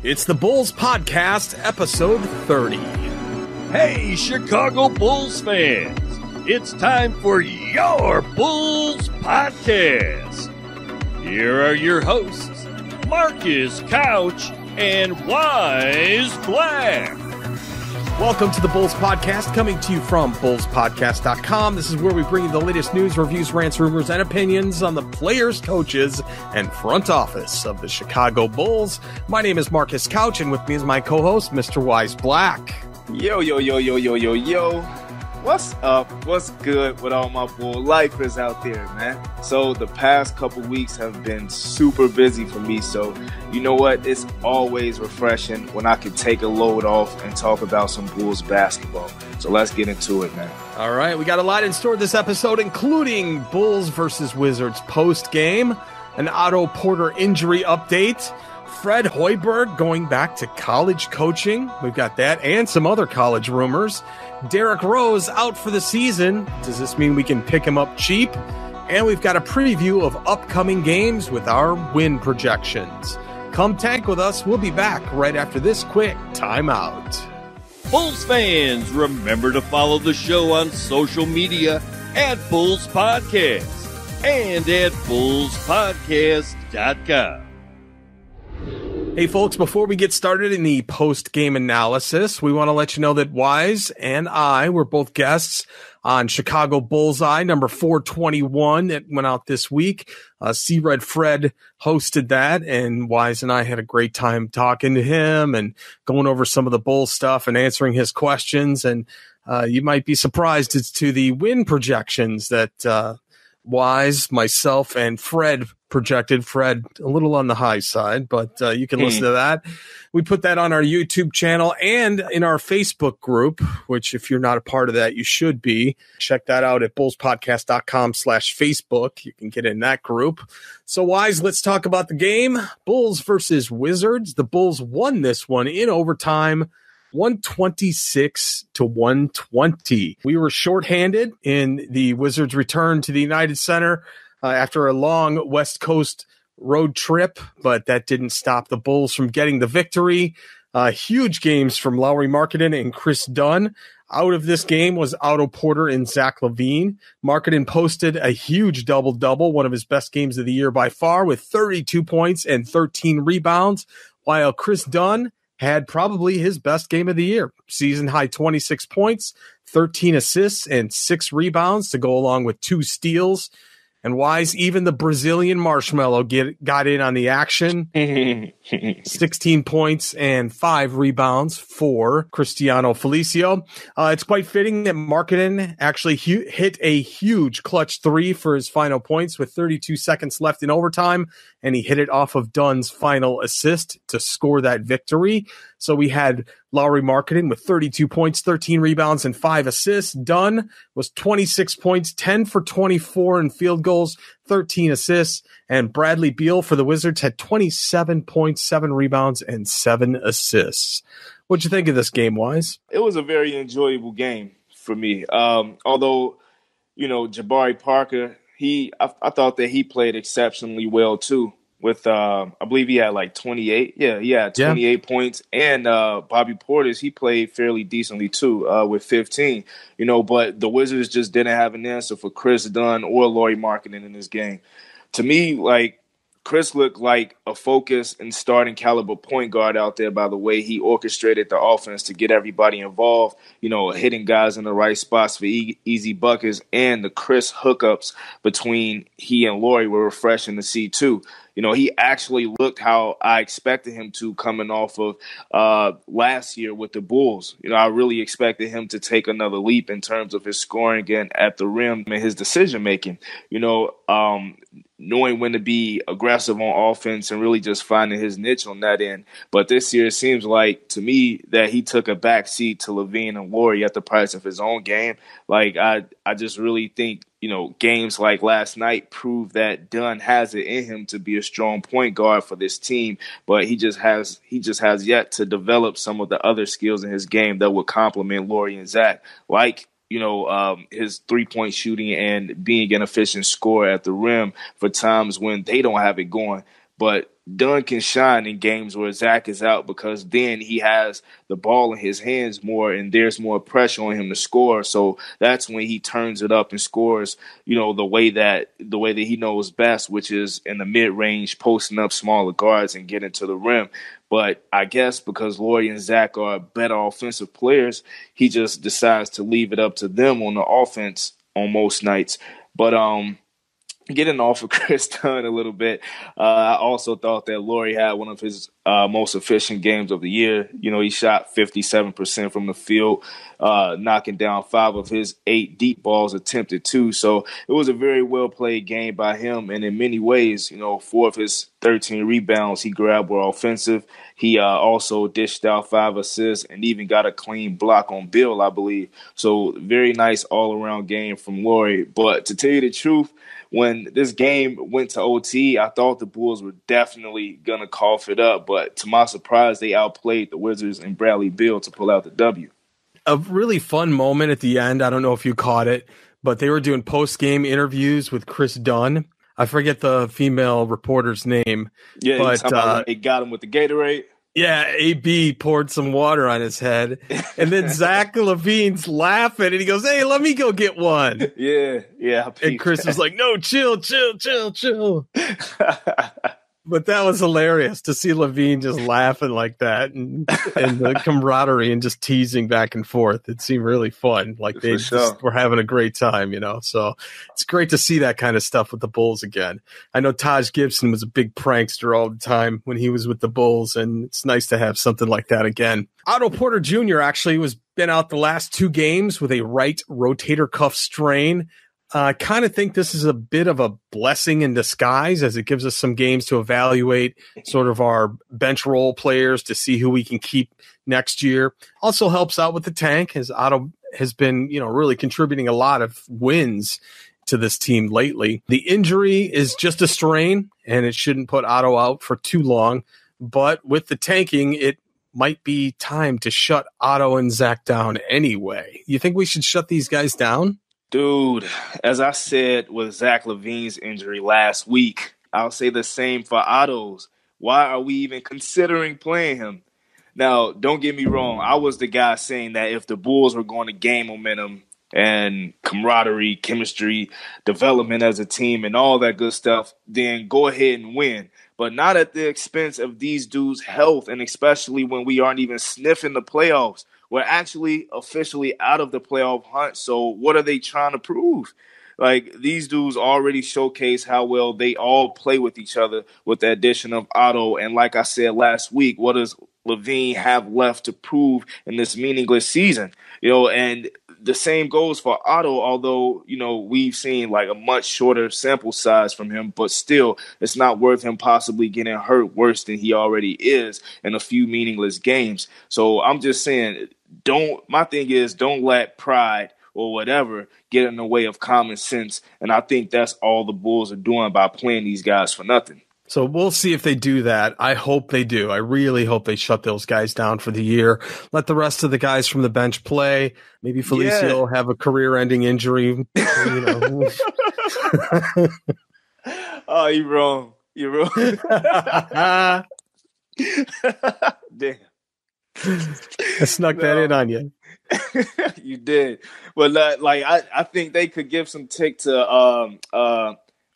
It's the Bulls Podcast, episode 30. Hey, Chicago Bulls fans! It's time for your Bulls Podcast. Here are your hosts, Marcus Couch and Wyse Black. Welcome to the Bulls Podcast, coming to you from bullspodcast.com. This is where we bring you the latest news, reviews, rants, rumors, and opinions on the players, coaches, and front office of the Chicago Bulls. My name is Marcus Couch, and with me is my co-host, Mr. Wyse Black. Yo. What's up? What's good with all my Bull lifers out there, man? So the past couple weeks have been super busy for me. So you know what? It's always refreshing when I can take a load off and talk about some Bulls basketball. So let's get into it, man. All right, we got a lot in store this episode, including Bulls versus Wizards post-game, an Otto Porter injury update, Fred Hoiberg going back to college coaching. We've got that and some other college rumors. Derrick Rose out for the season. Does this mean we can pick him up cheap? And we've got a preview of upcoming games with our win projections. Come tank with us. We'll be back right after this quick timeout. Bulls fans, remember to follow the show on social media at Bulls Podcast and at bullspodcast.com. Hey folks, before we get started in the post-game analysis, we want to let you know that Wyse and I were both guests on Chicago Bullseye, number 421. That went out this week. C-Red Fred hosted that, and Wyse and I had a great time talking to him and going over some of the Bulls stuff and answering his questions. And you might be surprised as to the win projections that Wyse, myself, and Fred projected. Fred a little on the high side, but you can listen to that. We put that on our YouTube channel and in our Facebook group, which if you're not a part of that, you should be. Check that out at bullspodcast.com/Facebook. You can get in that group. So Wyse, let's talk about the game. Bulls versus Wizards. The Bulls won this one in overtime, 126-120. We were shorthanded in the Wizards' return to the United Center after a long West Coast road trip, but that didn't stop the Bulls from getting the victory. Huge games from Lauri Markkanen and Chris Dunn. Out of this game was Otto Porter and Zach LaVine. Markkanen posted a huge double-double, one of his best games of the year by far, with 32 points and 13 rebounds, while Chris Dunn had probably his best game of the year. Season-high 26 points, 13 assists, and 6 rebounds to go along with 2 steals. And Wyse, even the Brazilian Marshmallow got in on the action. 16 points and 5 rebounds for Cristiano Felicio. It's quite fitting that Markkanen actually hit a huge clutch 3 for his final points with 32 seconds left in overtime, and he hit it off of Dunn's final assist to score that victory. So we had Lauri Markkanen with 32 points, 13 rebounds, and 5 assists. Dunn was 26 points, 10 for 24 in field goals, 13 assists. And Bradley Beal for the Wizards had 27 points, 7 rebounds, and 7 assists. What'd you think of this game, Wyse? It was a very enjoyable game for me. Although, Jabari Parker, I thought that he played exceptionally well too. With I believe he had like 28. Yeah, he had 28 points. And Bobby Portis, he played fairly decently too, with 15. But the Wizards just didn't have an answer for Chris Dunn or Lauri Markkanen in this game. To me, Chris looked like a focused and starting caliber point guard out there by the way he orchestrated the offense to get everybody involved, hitting guys in the right spots for easy buckets, and the Chris hookups between he and Lauri were refreshing to see too. He actually looked how I expected him to coming off of last year with the Bulls. I really expected him to take another leap in terms of his scoring and at the rim and his decision making. Knowing when to be aggressive on offense and really just finding his niche on that end. But this year it seems like, to me, that he took a backseat to LaVine and Lauri at the price of his own game. I just really think, games like last night prove that Dunn has it in him to be a strong point guard for this team, but he just has yet to develop some of the other skills in his game that would complement Lauri and Zach, his three-point shooting and being an efficient scorer at the rim for times when they don't have it going. but Dunn can shine in games where Zach is out because then he has the ball in his hands more and there's more pressure on him to score. So that's when he turns it up and scores, the way that he knows best, which is in the mid-range, posting up smaller guards and getting to the rim. But I guess because Lauri and Zach are better offensive players, he just decides to leave it up to them on the offense on most nights. But getting off of Chris Dunn a little bit, I also thought that Lauri had one of his most efficient games of the year. He shot 57% from the field, knocking down 5 of his 8 deep balls attempted too. So it was a very well-played game by him. And in many ways, 4 of his 13 rebounds he grabbed were offensive. He also dished out 5 assists and even got a clean block on Bill, I believe. So very nice all-around game from Lauri. But to tell you the truth, when this game went to OT, I thought the Bulls were definitely going to cough it up. But to my surprise, they outplayed the Wizards and Bradley Beal to pull out the W. A really fun moment at the end. I don't know if you caught it, but they were doing post-game interviews with Chris Dunn. I forget the female reporter's name. Yeah, but they got him with the Gatorade. Yeah, AB poured some water on his head. And then Zach LaVine's laughing, and he goes, "Hey, let me go get one." Yeah. And Chris was like, "No, chill." But that was hilarious to see LaVine just laughing like that and the camaraderie and just teasing back and forth. It seemed really fun. Like they just were having a great time, So it's great to see that kind of stuff with the Bulls again. I know Taj Gibson was a big prankster all the time when he was with the Bulls, and it's nice to have something like that again. Otto Porter Jr. actually been out the last 2 games with a right rotator cuff strain. I kind of think this is a bit of a blessing in disguise as it gives us some games to evaluate sort of our bench role players to see who we can keep next year. Also helps out with the tank as Otto has been, really contributing a lot of wins to this team lately. The injury is just a strain and it shouldn't put Otto out for too long. But with the tanking, it might be time to shut Otto and Zach down anyway. You think we should shut these guys down? Dude, as I said with Zach LaVine's injury last week, I'll say the same for Otto's. Why are we even considering playing him? Now, don't get me wrong. I was the guy saying that if the Bulls were going to gain momentum and camaraderie, chemistry, development as a team, and all that good stuff, then go ahead and win. But not at the expense of these dudes' health, and especially when we aren't even sniffing the playoffs. We're actually officially out of the playoff hunt, so what are they trying to prove? Like, these dudes already showcase how well they all play with each other with the addition of Otto. And like I said last week, what does LaVine have left to prove in this meaningless season? And the same goes for Otto, although, we've seen like a much shorter sample size from him, but still it's not worth him possibly getting hurt worse than he already is in a few meaningless games. So I'm just saying, my thing is don't let pride or whatever get in the way of common sense. And I think that's all the Bulls are doing by playing these guys for nothing. So we'll see if they do that. I hope they do. I really hope they shut those guys down for the year. Let the rest of the guys from the bench play. Maybe Felicio will have a career-ending injury. Oh, you're wrong. You're wrong. Damn. I snuck that in on you. You did. But I think they could give some tick to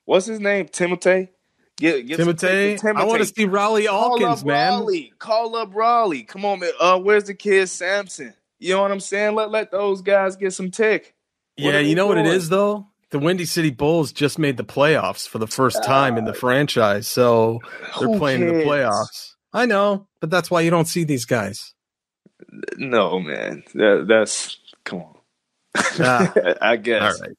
what's his name? Timothy? Timothy. I want to see Raleigh Alkins, man. Call up Raleigh. Come on, man. Where's the kid Sampson? You know what I'm saying? Let those guys get some tick. Yeah, you know what it is, though? The Windy City Bulls just made the playoffs for the first time in the franchise, so they're playing in the playoffs. I know, but that's why you don't see these guys. No, man. That's come on. I guess. All right.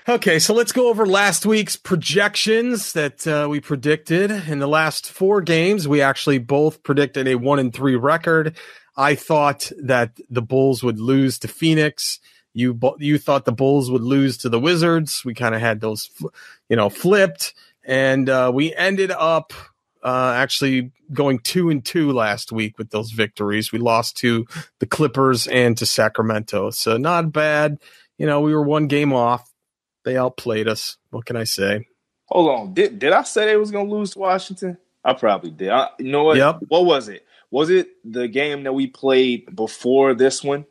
Okay, so let's go over last week's projections that we predicted. In the last 4 games, we actually both predicted a 1-3 record. I thought that the Bulls would lose to Phoenix. You thought the Bulls would lose to the Wizards. We kind of had those, flipped, and we ended up actually going 2-2 last week with those victories. We lost to the Clippers and to Sacramento, so not bad. We were 1 game off. They outplayed us. What can I say? Hold on. Did I say they was gonna lose to Washington? I probably did. You know what? Yep. What was it? Was it the game that we played before this one?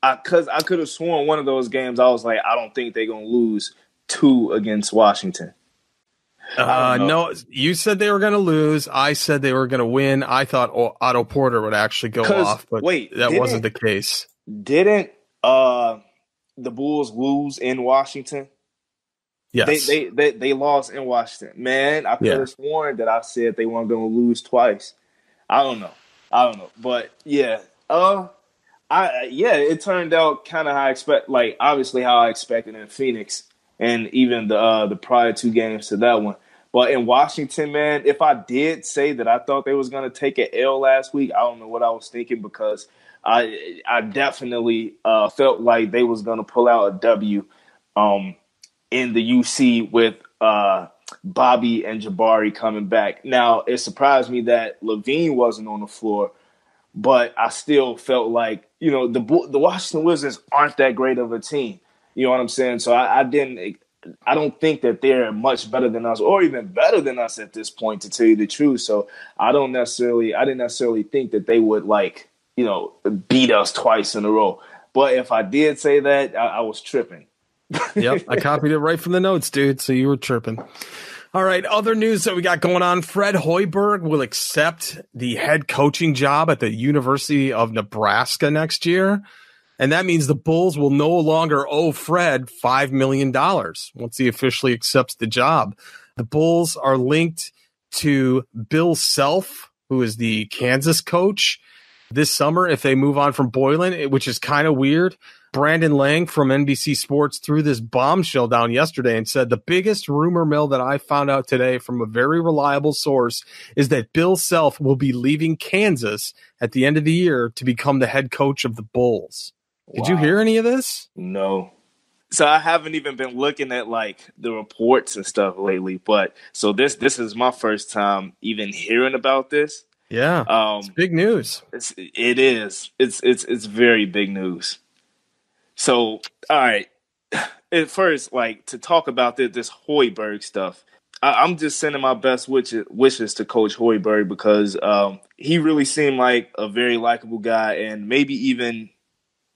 Because I could have sworn one of those games I was like, I don't think they're gonna lose 2 against Washington. No, you said they were going to lose. I said they were going to win. I thought Otto Porter would actually go off, but that wasn't the case. Didn't the Bulls lose in Washington? Yes. They lost in Washington. Man, I could have sworn that I said they weren't going to lose twice. I don't know. But yeah, it turned out kind of how I expect. Like obviously how I expected in Phoenix, and even the prior 2 games to that one. But in Washington, man, if I did say that I thought they was going to take an L last week, I don't know what I was thinking, because I definitely felt like they was going to pull out a W in the UC with Bobby and Jabari coming back. Now, it surprised me that Levine wasn't on the floor, but I still felt like, the Washington Wizards aren't that great of a team. You know what I'm saying? So I don't think that they're much better than us, or even better than us at this point, to tell you the truth. So I didn't necessarily think that they would beat us twice in a row. But if I did say that, I was tripping. Yep, I copied it right from the notes, dude. So you were tripping. All right, other news that we got going on. Fred Hoiberg will accept the head coaching job at the University of Nebraska next year. And that means the Bulls will no longer owe Fred $5 million once he officially accepts the job. The Bulls are linked to Bill Self, who is the Kansas coach, this summer if they move on from Boylan, which is kind of weird. Brandon Lang from NBC Sports threw this bombshell down yesterday and said the biggest rumor mill that I found out today from a very reliable source is that Bill Self will be leaving Kansas at the end of the year to become the head coach of the Bulls. Did you hear any of this? No. So I haven't even been looking at the reports and stuff lately, but so this is my first time even hearing about this. Yeah. It's big news. It is. It's very big news. So, all right. At first, to talk about this Hoiberg stuff, I'm just sending my best wishes to Coach Hoiberg, because he really seemed like a very likable guy, and maybe even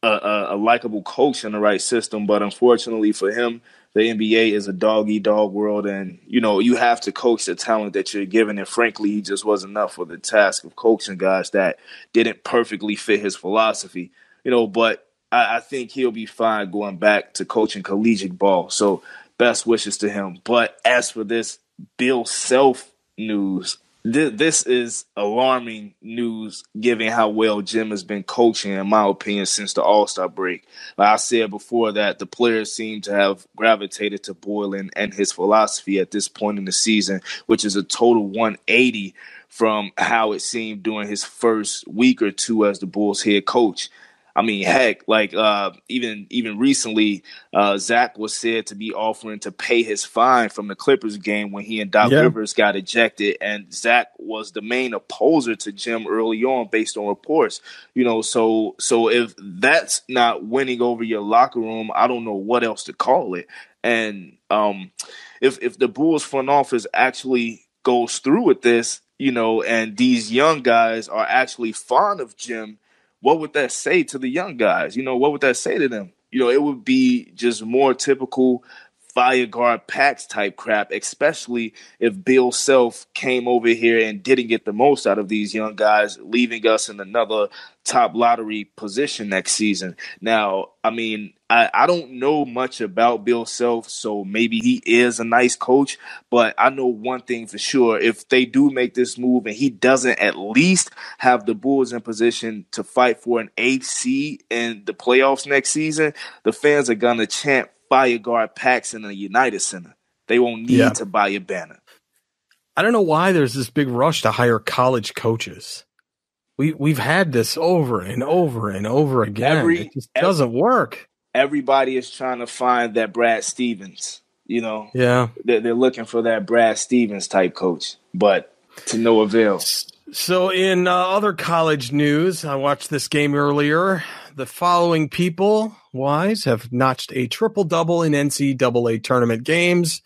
a likable coach in the right system. But unfortunately for him, the NBA is a dog-eat-dog world, and, you have to coach the talent that you're given. And frankly, he just wasn't enough for the task of coaching guys that didn't perfectly fit his philosophy. But I think he'll be fine going back to coaching collegiate ball. So best wishes to him. But as for this Bill Self news, this is alarming news, given how well Jim has been coaching, in my opinion, since the All-Star break. Like I said before, that the players seem to have gravitated to Boylan and his philosophy at this point in the season, which is a total 180 from how it seemed during his first week or two as the Bulls head coach. I mean, heck, even recently, Zach was said to be offering to pay his fine from the Clippers game when he and Doc Rivers got ejected, and Zach was the main opposer to Jim early on, based on reports. So if that's not winning over your locker room, I don't know what else to call it. And if the Bulls front office actually goes through with this, and these young guys are actually fond of Jim, what would that say to the young guys? What would that say to them? It would be just more typical fire guard Pax type crap, especially if Bill Self came over here and didn't get the most out of these young guys, leaving us in another top lottery position next season. Now, I mean, I don't know much about Bill Self, so maybe he is a nice coach, but I know one thing for sure. If they do make this move and he doesn't at least have the Bulls in position to fight for an 8th seed in the playoffs next season, the fans are going to chant Fire Guard Pax in the United Center. They won't need to buy a banner. I don't know why there's this big rush to hire college coaches. We've had this over and over and over again. It just doesn't work. Everybody is trying to find that Brad Stevens, Yeah. They're looking for that Brad Stevens type coach, but to no avail. So in other college news, I watched this game earlier. The following people, Wyse, have notched a triple-double in NCAA tournament games.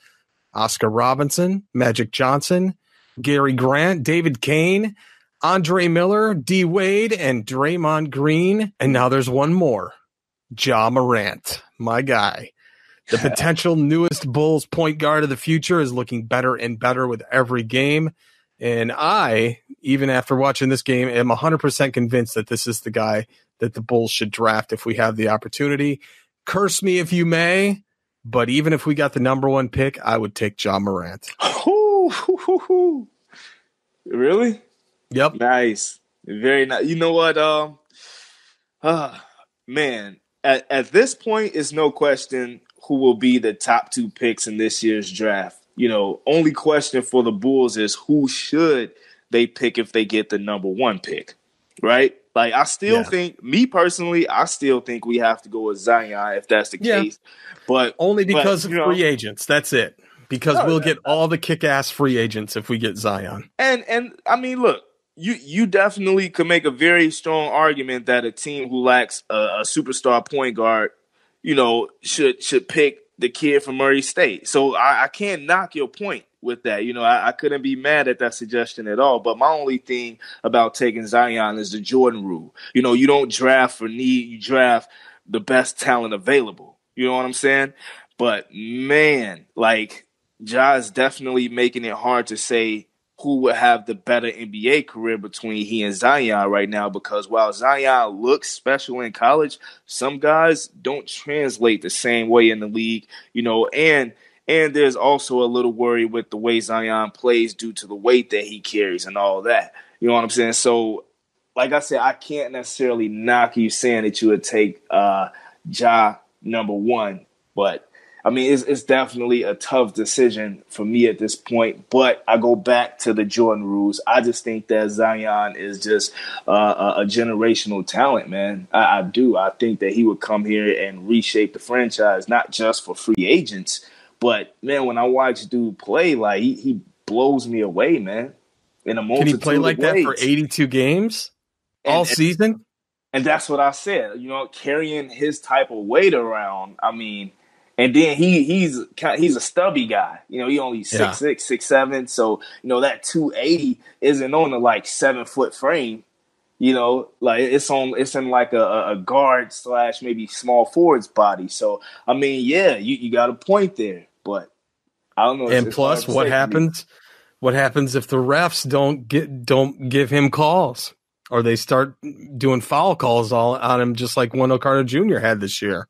Oscar Robinson, Magic Johnson, Gary Grant, David Kane, Andre Miller, D. Wade, and Draymond Green. And now there's one more, Ja Morant, my guy. The potential newest Bulls point guard of the future is looking better and better with every game. And I, even after watching this game, am 100% convinced that this is the guy that the Bulls should draft if we have the opportunity. Curse me if you may, but even if we got the number one pick, I would take Ja Morant. Really? Yep. Nice. Very nice. You know what? Man, at this point, it's no question who will be the top two picks in this year's draft. You know, only question for the Bulls is who should they pick if they get the number one pick, right? Like, I still think, me personally, I still think we have to go with Zion if that's the case. But only because of free agents. That's it. Because we'll get all the kick-ass free agents if we get Zion. And I mean, look, you definitely could make a very strong argument that a team who lacks a superstar point guard, you know, should pick the kid from Murray State. So I can't knock your point with that. You know, I couldn't be mad at that suggestion at all. But my only thing about taking Zion is the Jordan rule. You know, you don't draft for need, you draft the best talent available. You know what I'm saying? But man, like, Ja is definitely making it hard to say who would have the better NBA career between he and Zion right now, because while Zion looks special in college, some guys don't translate the same way in the league, you know, and there's also a little worry with the way Zion plays due to the weight that he carries and all that. You know what I'm saying? So, like I said, I can't necessarily knock you saying that you would take Ja number one, but I mean, it's definitely a tough decision for me at this point, but I go back to the Jordan rules. I just think that Zion is just a generational talent, man. I do. I think that he would come here and reshape the franchise, not just for free agents, but, man, when I watch dude play, like, he blows me away, man, in a multitude Can he play like that for 82 games all season? And that's what I said. You know, carrying his type of weight around, I mean – and then he's a stubby guy. You know, he only 6'6", 6'7". So, you know, that 280 isn't on a, like, 7-foot frame. You know, like, it's in like a guard / maybe small forward's body. So, I mean, yeah, you got a point there. But I don't know. And plus, what happens? What happens if the refs don't give him calls, or they start doing foul calls all on him, just like Wendell Carter Jr. had this year?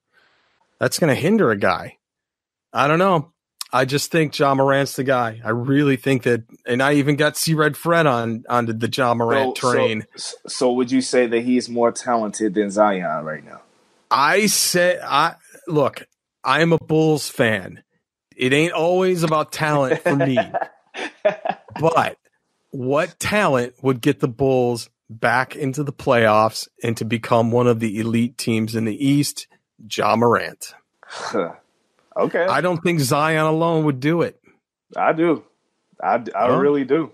That's going to hinder a guy. I don't know. I just think Ja Morant's the guy. I really think that, and I even got C-Red Fred onto the Ja Morant train. So would you say that he's more talented than Zion right now? Look, I'm a Bulls fan. It ain't always about talent for me. But what talent would get the Bulls back into the playoffs and to become one of the elite teams in the East? Ja Morant. Okay. I don't think Zion alone would do it. I do. I really do.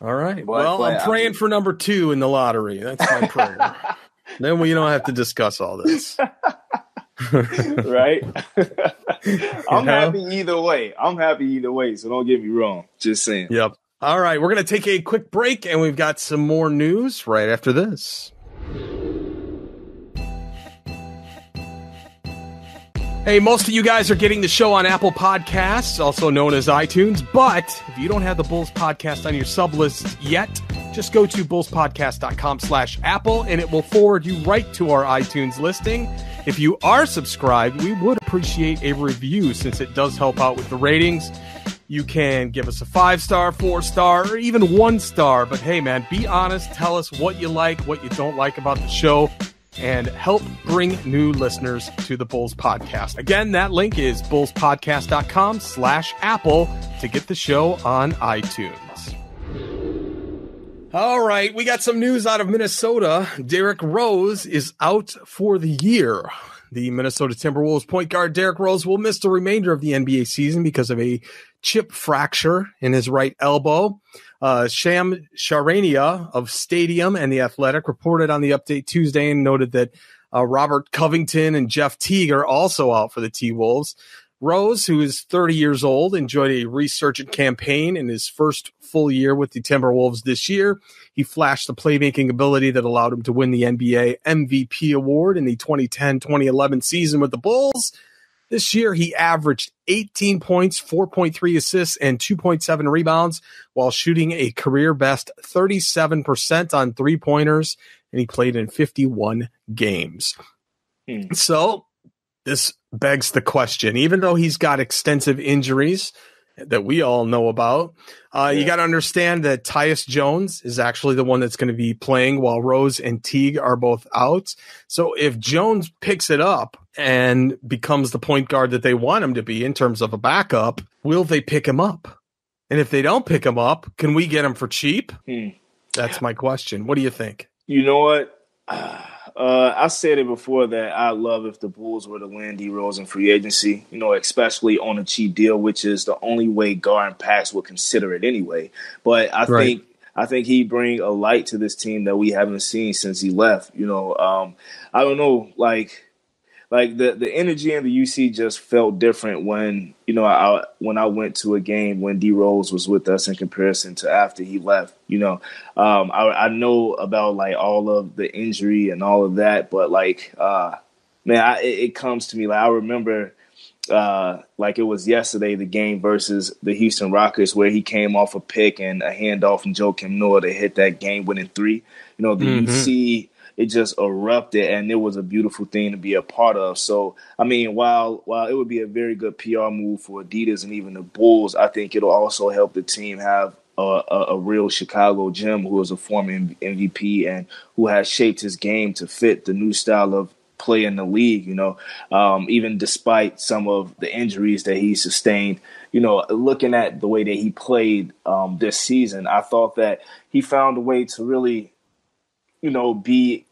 All right. Well, I'm praying for number 2 in the lottery. That's my prayer. Then we don't have to discuss all this. Right? I'm happy either way. So don't get me wrong. Just saying. Yep. All right. We're going to take a quick break, and we've got some more news right after this. Hey, most of you guys are getting the show on Apple Podcasts, also known as iTunes, but if you don't have the Bulls Podcast on your sub list yet, just go to bullspodcast.com/Apple and it will forward you right to our iTunes listing. If you are subscribed, we would appreciate a review since it does help out with the ratings. You can give us a 5-star, 4-star, or even 1-star, but hey, man, be honest. Tell us what you like, what you don't like about the show, and help bring new listeners to the Bulls Podcast. Again, that link is bullspodcast.com/Apple to get the show on iTunes. All right, we got some news out of Minnesota. Derrick Rose is out for the year. The Minnesota Timberwolves point guard Derrick Rose will miss the remainder of the NBA season because of a chip fracture in his right elbow. Sham Charania of Stadium and The Athletic reported on the update Tuesday and noted that Robert Covington and Jeff Teague are also out for the T-Wolves. Rose, who is 30 years old, enjoyed a resurgent campaign in his first full year with the Timberwolves this year. He flashed the playmaking ability that allowed him to win the NBA MVP award in the 2010-2011 season with the Bulls. This year, he averaged 18 points, 4.3 assists, and 2.7 rebounds while shooting a career-best 37% on three-pointers, and he played in 51 games. So this begs the question, even though he's got extensive injuries that we all know about, you got to understand that Tyus Jones is actually the one that's going to be playing while Rose and Teague are both out. So if Jones picks it up and becomes the point guard that they want him to be in terms of a backup, will they pick him up? And if they don't pick him up, can we get him for cheap? That's my question. What do you think? You know what? I said it before that I'd love if the Bulls were to land D Rose in free agency, especially on a cheap deal, which is the only way Gar and Pax would consider it anyway. But I think he'd bring a light to this team that we haven't seen since he left. I don't know, like the energy in the UC just felt different when I went to a game when D Rose was with us in comparison to after he left. I know about like all of the injury and all of that, but it comes to me like I remember like it was yesterday, the game versus the Houston Rockets where he came off a pick and a handoff from Joakim Noah to hit that game-winning three. The UC. It just erupted, and it was a beautiful thing to be a part of. So, I mean, while it would be a very good PR move for Adidas and even the Bulls, I think it'll also help the team have a real Chicago gem who is a former MVP and who has shaped his game to fit the new style of play in the league, even despite some of the injuries that he sustained. Looking at the way that he played this season, I thought that he found a way to really, be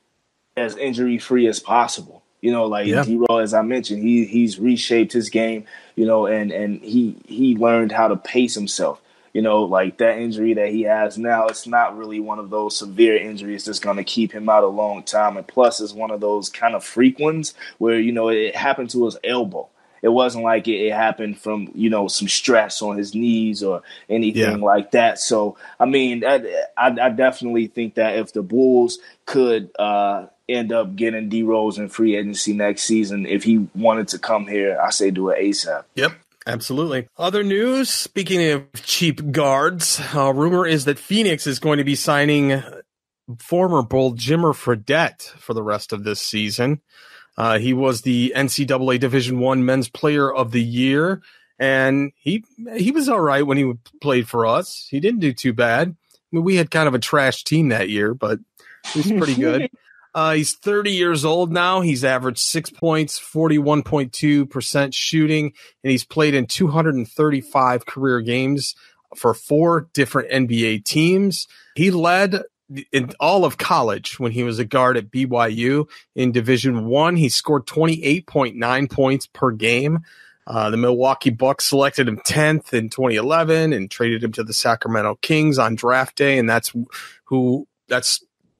as injury-free as possible. D-Roll, as I mentioned, he's reshaped his game, and he learned how to pace himself. Like that injury that he has now, it's not really one of those severe injuries that's going to keep him out a long time. And plus, it's one of those kind of freak ones where, it happened to his elbow. It wasn't like it happened from, some stress on his knees or anything like that. So, I mean, I definitely think that if the Bulls could end up getting D Rose in free agency next season, if he wanted to come here, I say do it ASAP. Yep. Absolutely. Other news, speaking of cheap guards, rumor is that Phoenix is going to be signing former Bull Jimmer Fredette for the rest of this season. He was the NCAA Division I Men's Player of the Year, and he was all right when he played for us. He didn't do too bad. I mean, we had kind of a trash team that year, but he was pretty good. He's 30 years old now. He's averaged 6 points, 41.2% shooting, and he's played in 235 career games for 4 different NBA teams. He led in all of college when he was a guard at BYU in Division I. He scored 28.9 points per game. The Milwaukee Bucks selected him 10th in 2011 and traded him to the Sacramento Kings on draft day, and that's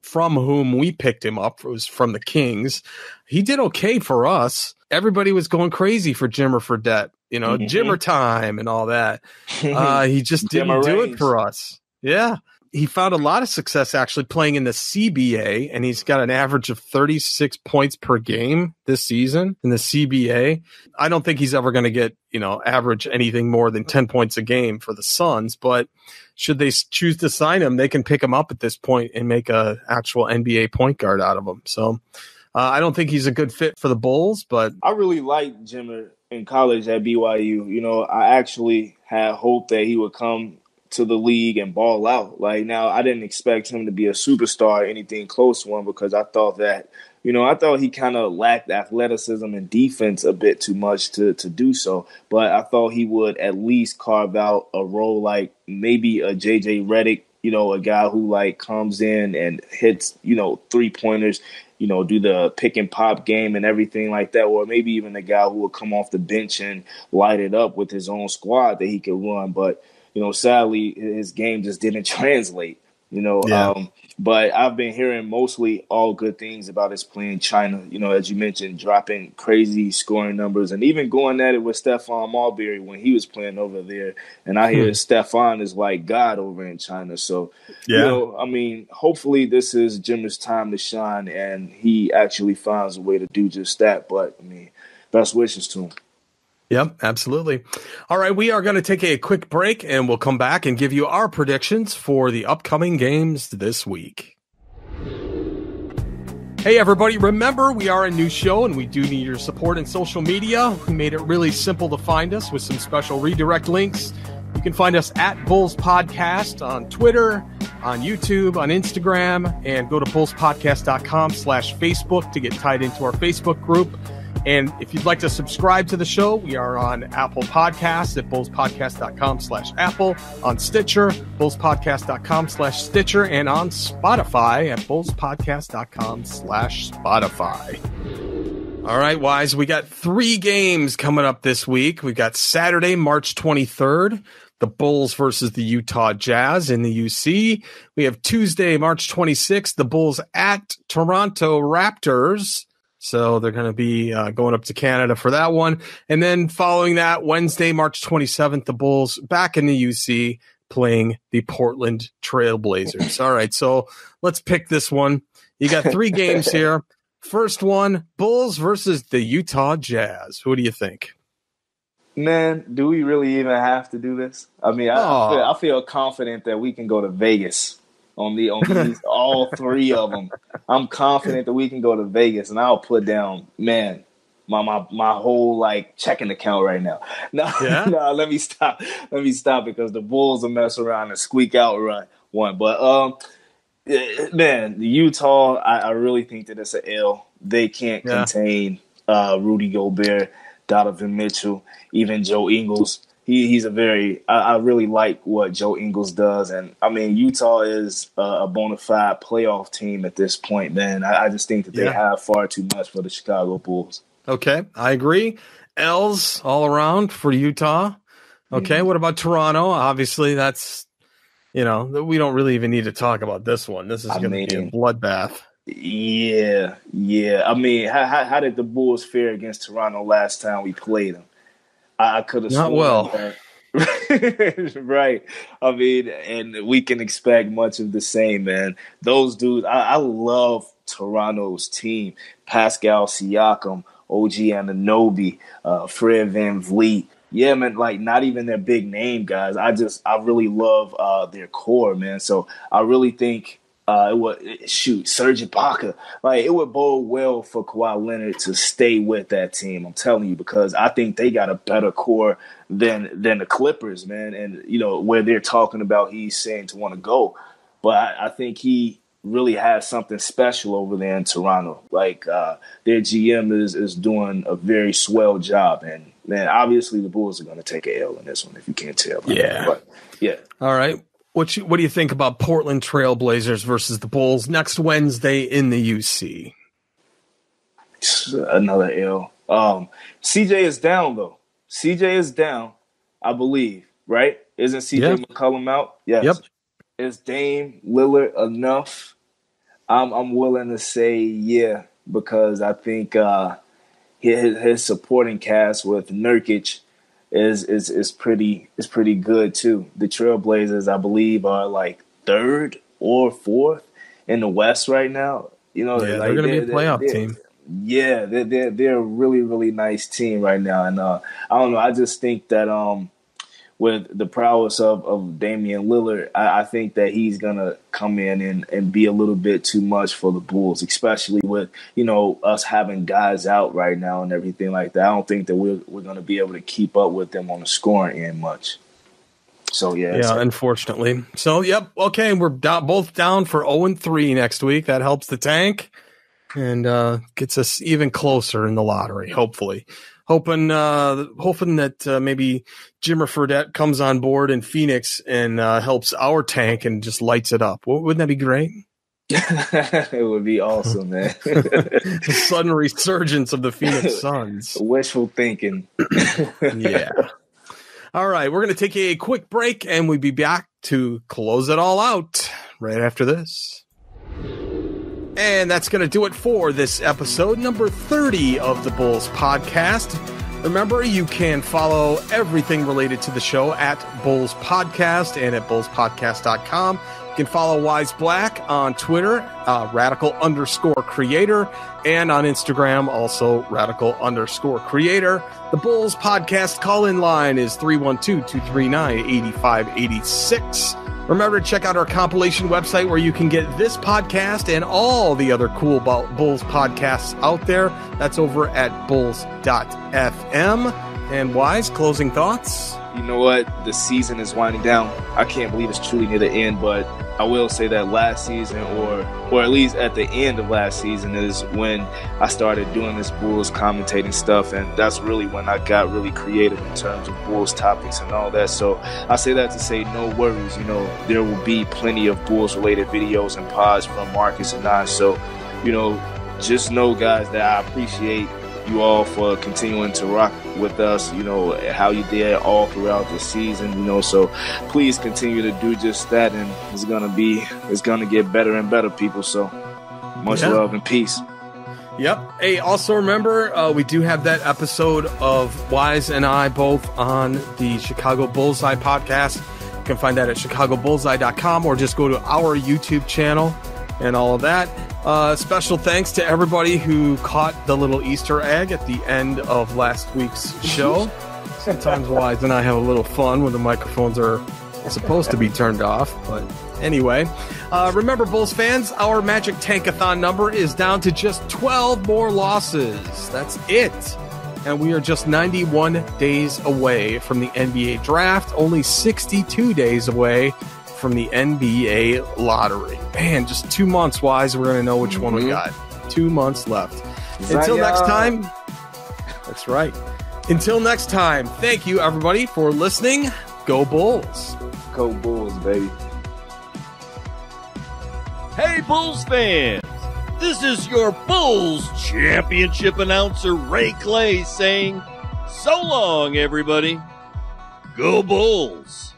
from whom we picked him up. It was from the Kings. He did okay for us. Everybody was going crazy for Jimmer Fredette, Jimmer time and all that. He just didn't do it for us. Yeah. He found a lot of success actually playing in the CBA, and he's got an average of 36 points per game this season in the CBA. I don't think he's ever going to get, average anything more than 10 points a game for the Suns, but should they choose to sign him, they can pick him up at this point and make a actual NBA point guard out of him. So I don't think he's a good fit for the Bulls, but I really liked Jimmer in college at BYU. I actually had hoped that he would come to the league and ball out. Now I didn't expect him to be a superstar or anything close to one because I thought that, I thought he kind of lacked athleticism and defense a bit too much to do so. But I thought he would at least carve out a role like maybe a JJ Redick, a guy who comes in and hits, 3-pointers, do the pick and pop game and everything like that. Or maybe even a guy who would come off the bench and light it up with his own squad that he could run. But sadly, his game just didn't translate. But I've been hearing mostly all good things about his play in China. You know, as you mentioned, dropping crazy scoring numbers and even going at it with Stephon Marbury when he was playing over there. And I hear Stephon is like God over in China. So, you know, I mean, hopefully this is Jimmer's time to shine and he actually finds a way to do just that. But, I mean, best wishes to him. Yep, absolutely. All right, we are going to take a quick break, and we'll come back and give you our predictions for the upcoming games this week. Hey, everybody, remember, we are a new show, and we do need your support in social media. We made it really simple to find us with some special redirect links. You can find us at Bulls Podcast on Twitter, on YouTube, on Instagram, and go to bullspodcast.com/Facebook to get tied into our Facebook group. And if you'd like to subscribe to the show, we are on Apple Podcasts at bullspodcast.com/Apple, on Stitcher, bullspodcast.com/Stitcher, and on Spotify at bullspodcast.com/Spotify. All right, Wyse, we got 3 games coming up this week. We've got Saturday, March 23rd, the Bulls versus the Utah Jazz in the UC. We have Tuesday, March 26th, the Bulls at Toronto Raptors. So they're going to be going up to Canada for that one. And then following that, Wednesday, March 27th, the Bulls back in the UC playing the Portland Trail Blazers. All right, so let's pick this one. You got 3 games here. First one, Bulls versus the Utah Jazz. Who do you think? Man, do we really even have to do this? I mean, I feel confident that we can go to Vegas. On these, all 3 of them. I'm confident that we can go to Vegas, and I'll put down, man, my whole like checking account right now. No, let me stop because the Bulls will mess around and squeak out one. But man, the Utah, I really think that it's an L. They can't contain Rudy Gobert, Donovan Mitchell, even Joe Ingles. He's a very – I really like what Joe Ingles does. And, I mean, Utah is a bona fide playoff team at this point, man. I just think that they have far too much for the Chicago Bulls. Okay, I agree. L's all around for Utah. Okay, What about Toronto? Obviously, that's – we don't really even need to talk about this one. This is going to be a bloodbath. Yeah. I mean, how did the Bulls fare against Toronto last time we played them? I could have not well. Right. I mean, and we can expect much of the same, man. Those dudes, I love Toronto's team. Pascal Siakam, OG Anunoby, Fred VanVleet. Yeah, man, like not even their big name guys. I really love their core, man. So I really think Serge Ibaka. Like it would bode well for Kawhi Leonard to stay with that team. I'm telling you, because I think they got a better core than the Clippers, man. And where they're talking about he's saying to want to go, but I think he really has something special over there in Toronto. Like their GM is doing a very swell job, and man, obviously the Bulls are going to take a L in this one if you can't tell. But yeah. All right. What do you think about Portland Trail Blazers versus the Bulls next Wednesday in the UC? Another L. CJ is down, though. CJ is down, I believe, right? Isn't CJ McCollum out? Yes. Yep. Is Dame Lillard enough? I'm willing to say yeah, because I think his supporting cast with Nurkic is pretty good too. The Trailblazers, I believe, are like 3rd or 4th in the West right now. They're going to be a playoff team. Yeah, they're a really, really nice team right now, and I don't know. I just think that with the prowess of Damian Lillard, I think that he's gonna come in and be a little bit too much for the Bulls, especially with us having guys out right now and everything like that. I don't think that we're gonna be able to keep up with them on the scoring end much. So unfortunately. So okay, we're both down for 0-3 next week. That helps the tank and gets us even closer in the lottery. Hopefully. Hoping that maybe Jimmer Fredette comes on board in Phoenix and helps our tank and just lights it up. Wouldn't that be great? It would be awesome, man. The sudden resurgence of the Phoenix Suns. Wishful thinking. Yeah. All right, we're going to take a quick break, and we'll be back to close it all out right after this. And that's going to do it for this episode, number 30 of the Bulls Podcast. Remember, you can follow everything related to the show at Bulls Podcast and at bullspodcast.com. You can follow Wise Black on Twitter, radical_creator, and on Instagram, also radical_creator. The Bulls Podcast call-in line is 312-239-8586. Remember to check out our compilation website where you can get this podcast and all the other cool Bulls podcasts out there. That's over at bulls.fm. And Wise, closing thoughts? You know what? The season is winding down. I can't believe it's truly near the end, but I will say that last season, or at least at the end of last season, is when I started doing this Bulls commentating stuff, and that's really when I got really creative in terms of Bulls topics and all that. So I say that to say no worries. You know, there will be plenty of Bulls-related videos and pods from Marcus and I. So, you know, just know, guys, that I appreciate you all for continuing to rock with us, you know, how you did all throughout the season, you know, so please continue to do just that, and it's gonna get better and better, people. So much love and peace. Yep. Hey, also remember, we do have that episode of Wise and I both on the Chicago Bullseye podcast. You can find that at chicagobullseye.com, or just go to our YouTube channel and all of that. Special thanks to everybody who caught the little Easter egg at the end of last week's show. Sometimes Wise and I have a little fun when the microphones are supposed to be turned off. But anyway, remember, Bulls fans, our Magic Tankathon number is down to just 12 more losses. That's it. And we are just 91 days away from the NBA draft, only 62 days away from the NBA lottery. Man, just 2 months, Wise, we're going to know which one we got. 2 months left. Until next time. That's right. Until next time, thank you, everybody, for listening. Go Bulls. Go Bulls, baby. Hey, Bulls fans. This is your Bulls championship announcer, Ray Clay, saying so long, everybody. Go Bulls.